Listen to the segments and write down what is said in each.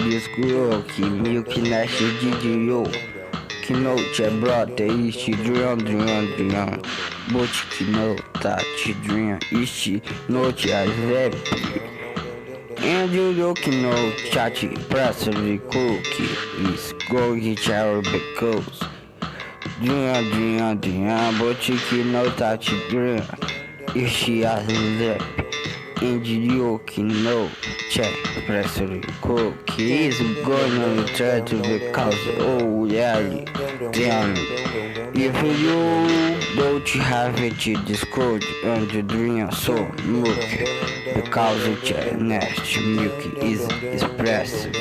Disco, que Milk Nash DJ, que note é brother, ishi Drian, but que no touch Drian, ishi note a rap. And you can know chachi, press the cookie, is going to shower because Drian, but que no touch Drian, ishi a rap. And you can know check pressure cookie is gonna try to because oh yeah damn if you don't have it you discord and you drink so milk because it's next milk is expressive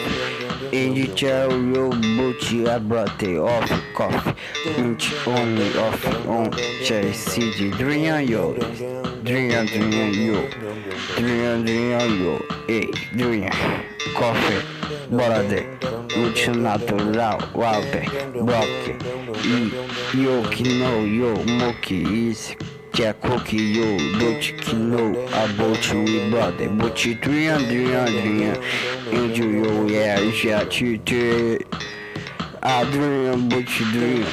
and you tell you but you brought it off coffee which only off on cherry cd drink yo hey, drink coffee, bora which natural, water, broke, yo, kino, yo, moki, is, cookie, yo, don't you know about you, brother, but you drink, and you, yeah, shot you to, I drink, but you drink,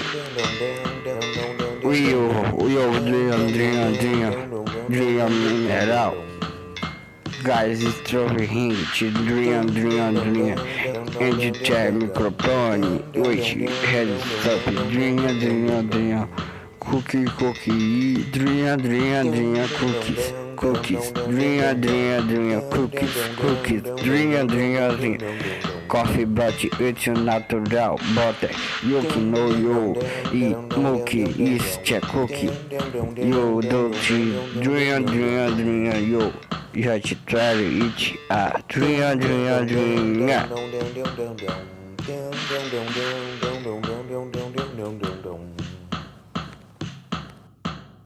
drink it out. Guys, it's trophy hing, drink, and you check microphone, which head stop, drink, cookie, drink, cookies, drink, coffee, but it's natural, butter, you can know you eat, monkey, is check cookie, you don't drink, yo. You have to try to eat drink.